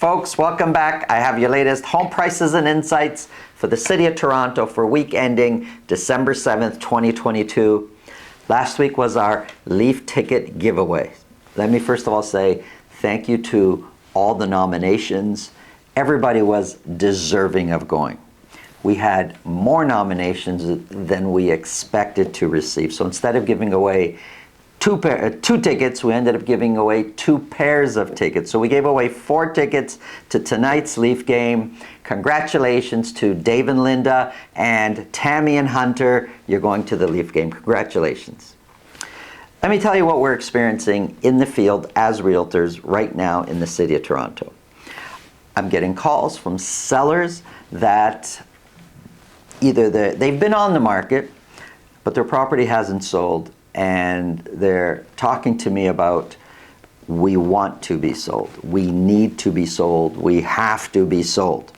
Folks, welcome back. I have your latest home prices and insights for the City of Toronto for week ending December 7th, 2022. Last week was our Leaf ticket giveaway. Let me first of all say thank you to all the nominations. Everybody was deserving of going. We had more nominations than we expected to receive. So instead of giving away two tickets, we ended up giving away 2 pairs of tickets. So we gave away 4 tickets to tonight's Leaf game. Congratulations to Dave and Linda and Tammy and Hunter. You're going to the Leaf game. Congratulations. Let me tell you what we're experiencing in the field as realtors right now in the City of Toronto. I'm getting calls from sellers that either they've been on the market, but their property hasn't sold, and they're talking to me about, we want to be sold, we need to be sold, we have to be sold.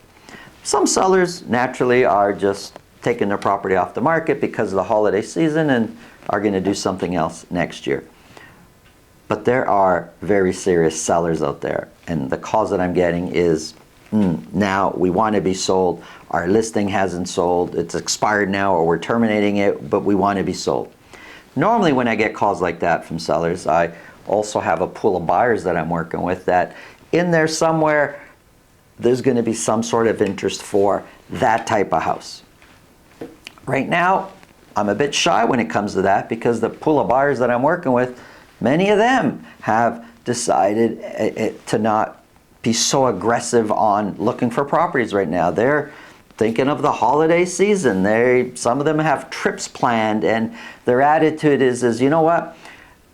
Some sellers naturally are just taking their property off the market because of the holiday season and are going to do something else next year. But there are very serious sellers out there, and the calls that I'm getting is, now we want to be sold, our listing hasn't sold, it's expired now, or we're terminating it, but we want to be sold. Normally when I get calls like that from sellers, I also have a pool of buyers that I'm working with that in there somewhere there's going to be some sort of interest for that type of house. Right now I'm a bit shy when it comes to that, because the pool of buyers that I'm working with, many of them have decided to not be so aggressive on looking for properties right now. They're thinking of the holiday season. Some of them have trips planned, and their attitude is you know what,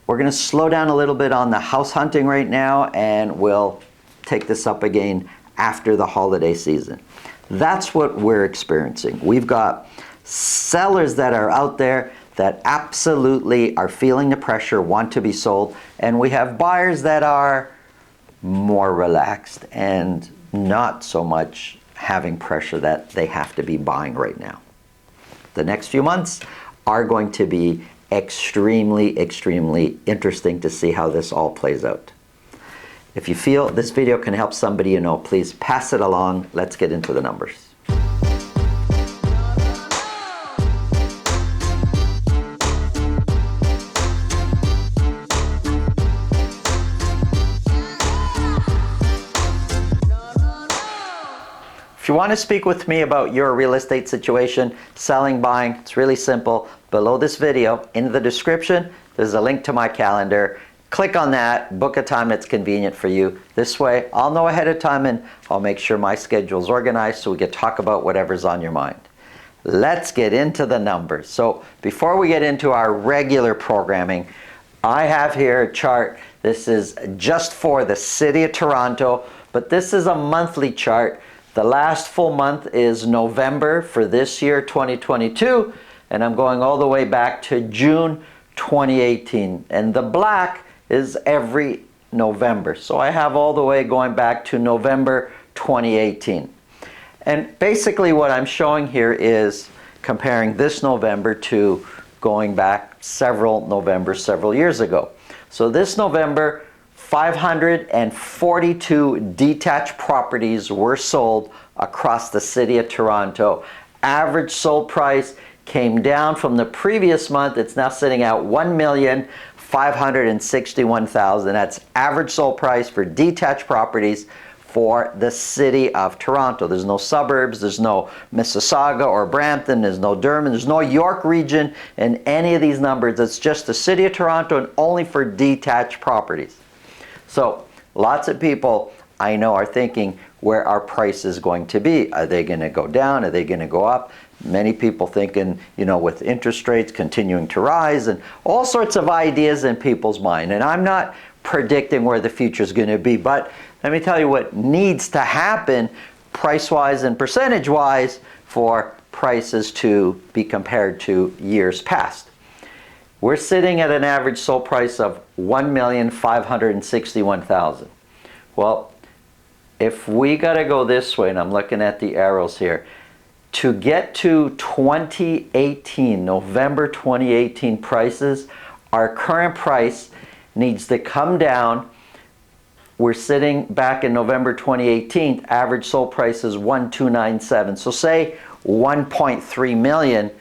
we're going to slow down a little bit on the house hunting right now, and we'll take this up again after the holiday season. That's what we're experiencing. We've got sellers that are out there that absolutely are feeling the pressure, want to be sold, and we have buyers that are more relaxed and not so much having pressure that they have to be buying right now. The next few months are going to be extremely, extremely interesting to see how this all plays out. If you feel this video can help somebody you know, please pass it along. Let's get into the numbers. If you want to speak with me about your real estate situation, selling, buying, it's really simple. Below this video, in the description, there's a link to my calendar. Click on that, book a time that's convenient for you. This way, I'll know ahead of time and I'll make sure my schedule's organized so we can talk about whatever's on your mind. Let's get into the numbers. So before we get into our regular programming, I have here a chart. This is just for the City of Toronto, but this is a monthly chart. The last full month is November for this year, 2022, and I'm going all the way back to June 2018. And the black is every November. So I have all the way going back to November 2018. And basically what I'm showing here is comparing this November to going back several Novembers several years ago. So this November, 542 detached properties were sold across the City of Toronto. Average sold price came down from the previous month. It's now sitting at $1,561,000. That's average sold price for detached properties for the City of Toronto. There's no suburbs, there's no Mississauga or Brampton, there's no Durham, there's no York region in any of these numbers. It's just the City of Toronto and only for detached properties. So lots of people I know are thinking where our price is going to be. Are they going to go down? Are they going to go up? Many people thinking, you know, with interest rates continuing to rise and all sorts of ideas in people's mind. And I'm not predicting where the future is going to be, but let me tell you what needs to happen price-wise and percentage-wise for prices to be compared to years past. We're sitting at an average sold price of $1,561,000. Well, if we got to go this way, and I'm looking at the arrows here, to get to 2018, November 2018 prices, our current price needs to come down we're sitting back in November 2018, average sold price is 1,297. So say 1.3 million,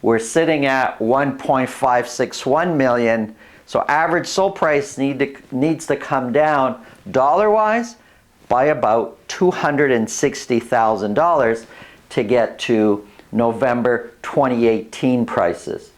we're sitting at 1.561 million. So average sold price needs to come down dollar-wise by about $260,000 to get to November 2018 prices.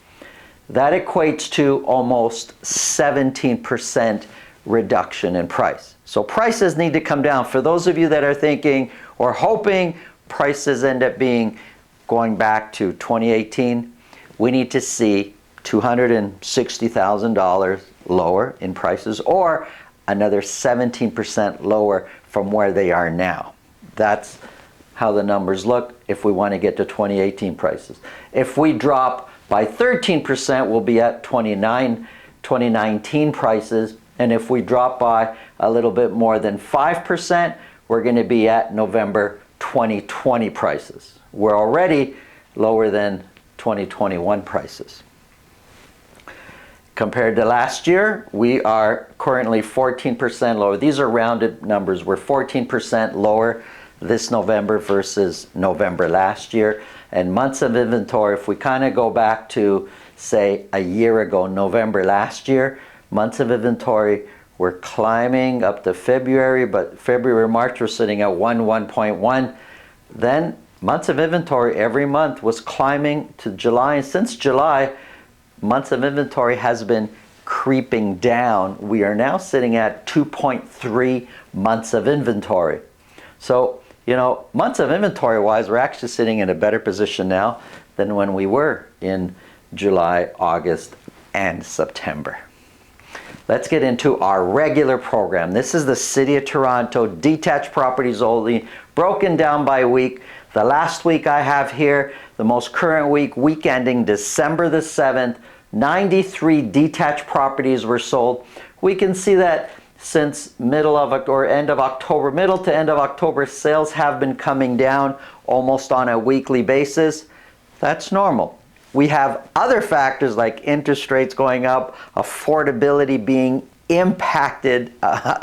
That equates to almost 17% reduction in price. So prices need to come down. For those of you that are thinking or hoping prices end up going back to 2018, we need to see $260,000 lower in prices or another 17% lower from where they are now. That's how the numbers look if we want to get to 2018 prices. If we drop by 13%, we'll be at 2019 prices. And if we drop by a little bit more than 5%, we're going to be at November 2020 prices. We're already lower than 2021 prices. Compared to last year, we are currently 14% lower. These are rounded numbers. We're 14% lower this November versus November last year. And months of inventory, if we kind of go back to, say, a year ago, November last year, months of inventory were climbing up to February, but February, March, we're sitting at 1.1. Then months of inventory every month was climbing to July. And since July, months of inventory has been creeping down. We are now sitting at 2.3 months of inventory. So, you know, months of inventory wise, we're actually sitting in a better position now than when we were in July, August, and September. Let's get into our regular program. This is the City of Toronto, detached properties only, broken down by week. The last week I have here, the most current week ending December the 7th, 93 detached properties were sold. We can see that since middle to end of October, sales have been coming down almost on a weekly basis. That's normal. We have other factors like interest rates going up, affordability being impacted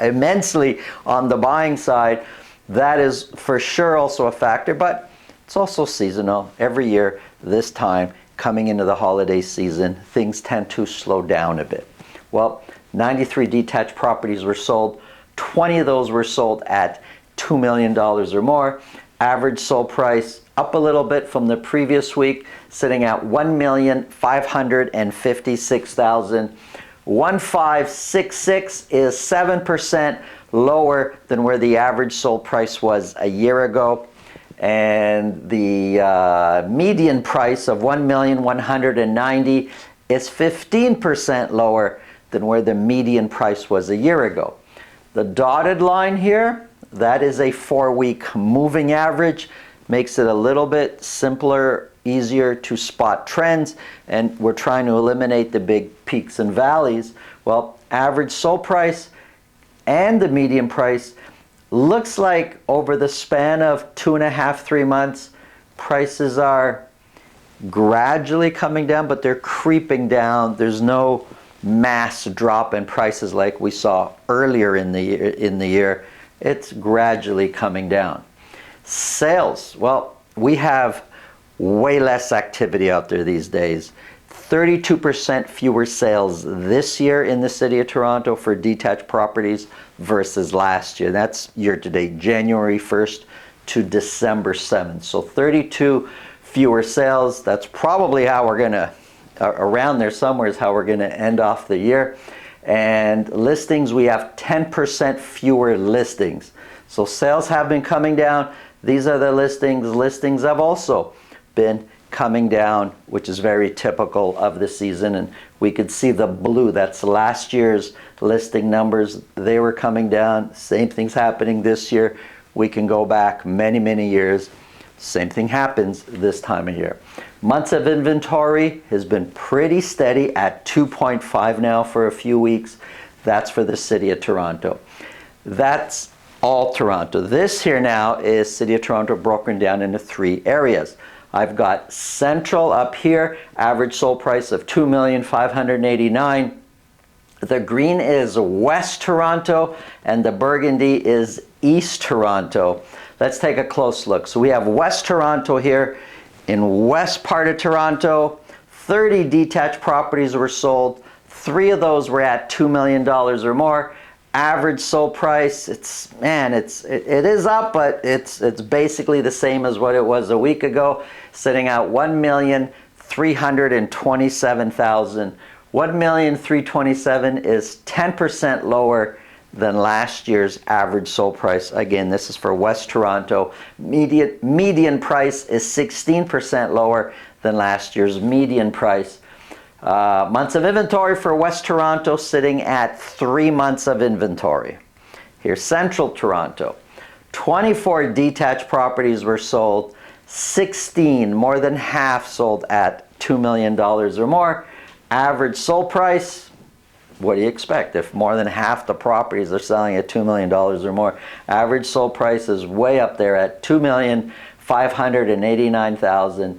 immensely on the buying side. That is for sure also a factor, but it's also seasonal. Every year, this time, coming into the holiday season, things tend to slow down a bit. Well, 93 detached properties were sold. 20 of those were sold at $2 million or more. Average sold price up a little bit from the previous week, sitting at $1,556,000. 1,566 is 7% lower than where the average sold price was a year ago. And the median price of $1,190,000 is 15% lower than where the median price was a year ago. The dotted line here, that is a 4-week moving average. Makes it a little bit simpler, easier to spot trends, and we're trying to eliminate the big peaks and valleys. Well, average sold price and the median price looks like over the span of 2.5, 3 months, prices are gradually coming down, but they're creeping down. There's no mass drop in prices like we saw earlier in the year. It's gradually coming down. Sales, well, we have way less activity out there these days. 32% fewer sales this year in the City of Toronto for detached properties versus last year. That's year-to-date, January 1st to December 7th. So 32 fewer sales. That's probably how we're going to, around there somewhere is how we're going to end off the year. And listings, we have 10% fewer listings. So sales have been coming down. These are the listings. Listings have also been coming down, which is very typical of the season. And we could see the blue, that's last year's listing numbers. They were coming down. Same thing's happening this year. We can go back many, many years. Same thing happens this time of year. Months of inventory has been pretty steady at 2.5 now for a few weeks. That's for the City of Toronto. That's all Toronto. This here now is City of Toronto broken down into 3 areas. I've got Central up here, average sold price of $2,589,000. The green is West Toronto, and the burgundy is East Toronto. Let's take a close look. So we have West Toronto here. In west part of Toronto, 30 detached properties were sold. 3 of those were at $2 million or more. Average sold price, it is up, but it's basically the same as what it was a week ago, sitting at $1,327,000. $1,327,000 is 10% lower than last year's average sold price. Again, this is for West Toronto. Median price is 16% lower than last year's median price. Months of inventory for West Toronto sitting at 3 months of inventory. Here's Central Toronto. 24 detached properties were sold. 16, more than half, sold at $2 million or more. Average sold price, what do you expect? If more than half the properties are selling at $2 million or more, average sold price is way up there at $2,589,000.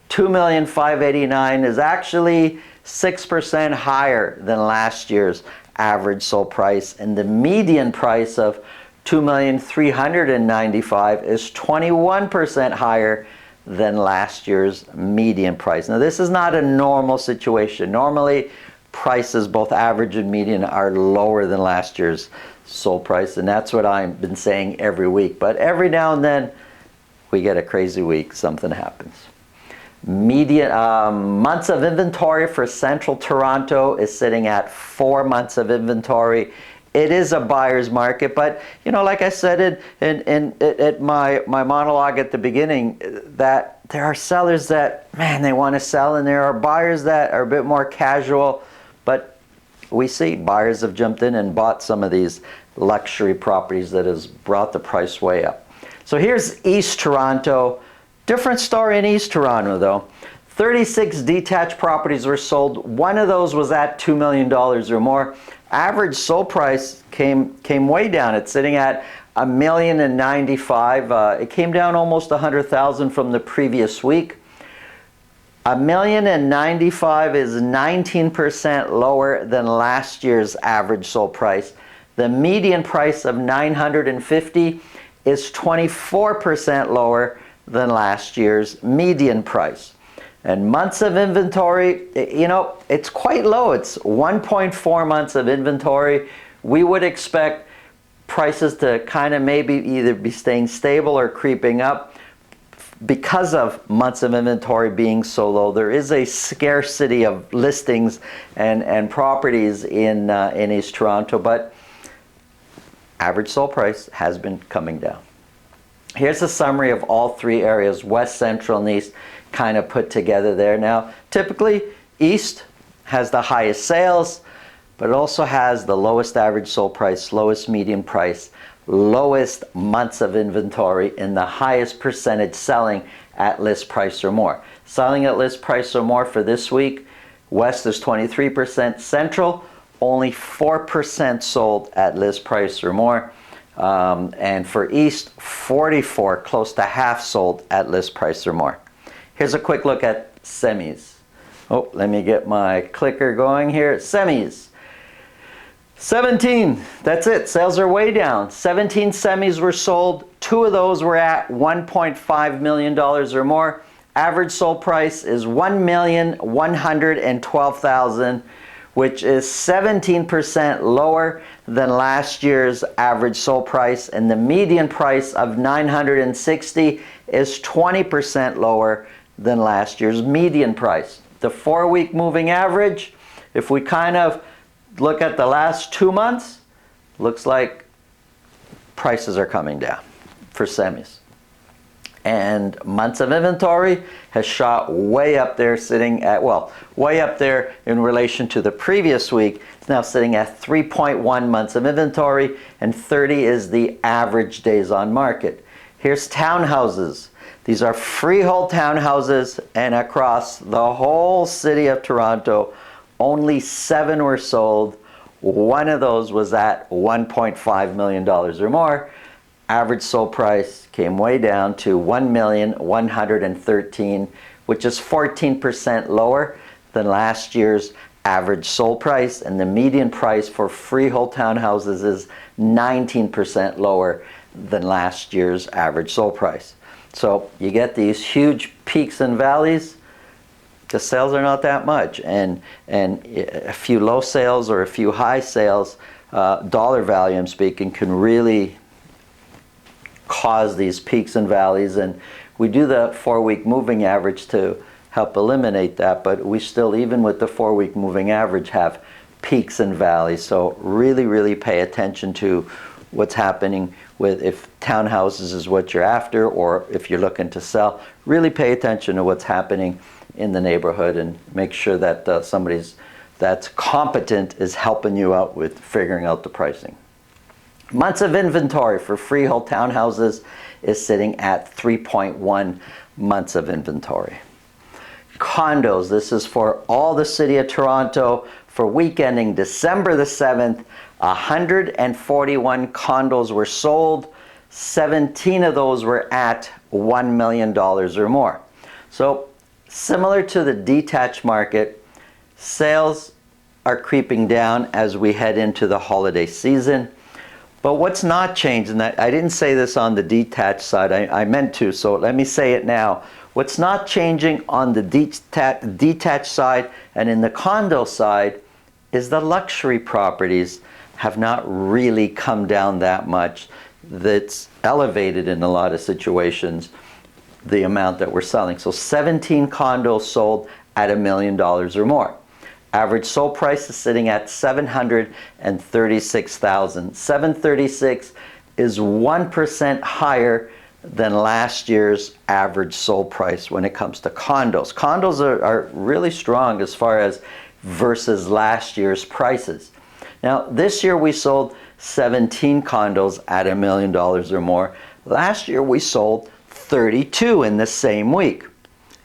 $2,589,000 is actually 6% higher than last year's average sold price, and the median price of $2,395,000 is 21% higher than last year's median price. Now, this is not a normal situation. Normally, prices, both average and median, are lower than last year's sold price, and that's what I've been saying every week. But every now and then, we get a crazy week, something happens. Median months of inventory for Central Toronto is sitting at 4 months of inventory. It is a buyer's market, but like I said in my monologue at the beginning, that there are sellers that, they want to sell, and there are buyers that are a bit more casual, but we see buyers have jumped in and bought some of these luxury properties that has brought the price way up. So here's East Toronto. Different story in East Toronto, though. 36 detached properties were sold. 1 of those was at $2 million or more. Average sold price came way down. It's sitting at $1,095,000. It came down almost $100,000 from the previous week. $1,095,000 is 19% lower than last year's average sold price. The median price of $950,000 is 24% lower than last year's median price. And months of inventory, it's quite low. It's 1.4 months of inventory. We would expect prices to kind of maybe either be staying stable or creeping up. Because of months of inventory being so low, there is a scarcity of listings and properties in East Toronto, but average sold price has been coming down. Here's a summary of all 3 areas, West, Central, and East, kind of put together there. Now, typically, East has the highest sales, but it also has the lowest average sold price, lowest median price, lowest months of inventory, and the highest percentage selling at list price or more. Selling at list price or more for this week, West is 23%, Central only 4% sold at list price or more. And for East, 44, close to half sold at list price or more. Here's a quick look at semis. Oh, let me get my clicker going here. Semis. 17, that's it. Sales are way down. 17 semis were sold. 2 of those were at $1.5 million or more. Average sold price is $1,112,000, which is 17% lower than last year's average sold price, and the median price of $960 is 20% lower than last year's median price. The 4-week moving average, if we kind of look at the last 2 months, looks like prices are coming down for semis. And months of inventory has shot way up there, sitting at, way up there in relation to the previous week. It's now sitting at 3.1 months of inventory, and 30 is the average days on market. Here's townhouses. These are freehold townhouses, and across the whole city of Toronto, only 7 were sold. 1 of those was at $1.5 million or more. Average sold price came way down to $1,113,000, which is 14% lower than last year's average sold price, and the median price for freehold townhouses is 19% lower than last year's average sold price. So you get these huge peaks and valleys. The sales are not that much, and a few low sales or a few high sales, dollar value I'm speaking, can really cause these peaks and valleys. And we do the 4-week moving average to help eliminate that, but we still, even with the 4-week moving average, have peaks and valleys. So really pay attention to what's happening with, if townhouses is what you're after, or if you're looking to sell, really pay attention to what's happening in the neighborhood and make sure that somebody's that's competent is helping you out with figuring out the pricing. Months of inventory for freehold townhouses is sitting at 3.1 months of inventory. Condos, this is for all the city of Toronto for week ending December the 7th. 141 condos were sold. 17 of those were at $1 million or more. So similar to the detached market, sales are creeping down as we head into the holiday season. But what's not changed, and I didn't say this on the detached side, I meant to, so let me say it now. What's not changing on the detached side and in the condo side is the luxury properties have not really come down that much. That's elevated in a lot of situations the amount that we're selling. So 17 condos sold at $1 million or more. Average sold price is sitting at $736,000. $736,000 is 1% higher than last year's average sold price when it comes to condos. Condos are really strong as far as versus last year's prices. Now, this year we sold 17 condos at $1 million or more. Last year we sold 32 in the same week.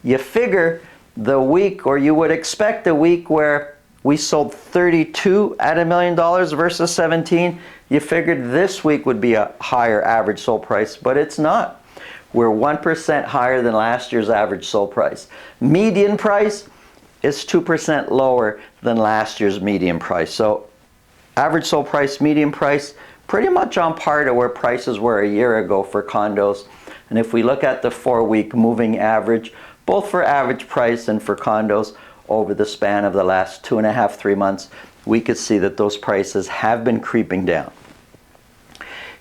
You figure the week, or you would expect a week where we sold 32 at $1 million versus 17, you figured this week would be a higher average sold price, but it's not. We're 1% higher than last year's average sold price. Median price is 2% lower than last year's median price. So average sold price, median price, pretty much on par to where prices were a year ago for condos. And if we look at the 4-week moving average, both for average price and for condos over the span of the last 2.5, 3 months, we could see that those prices have been creeping down.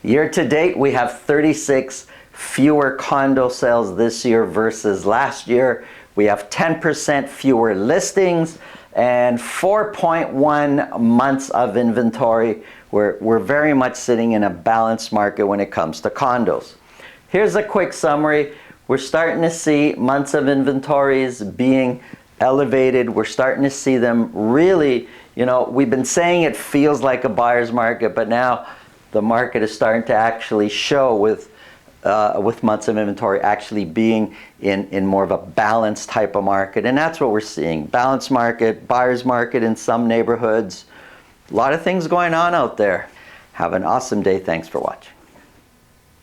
Year to date, we have 36 fewer condo sales this year versus last year. We have 10% fewer listings and 4.1 months of inventory. We're very much sitting in a balanced market when it comes to condos. Here's a quick summary. We're starting to see months of inventories being elevated. We're starting to see them really, we've been saying it feels like a buyer's market, but now the market is starting to actually show with months of inventory actually being in more of a balanced type of market. And that's what we're seeing. Balanced market, buyer's market in some neighborhoods. A lot of things going on out there. Have an awesome day. Thanks for watching.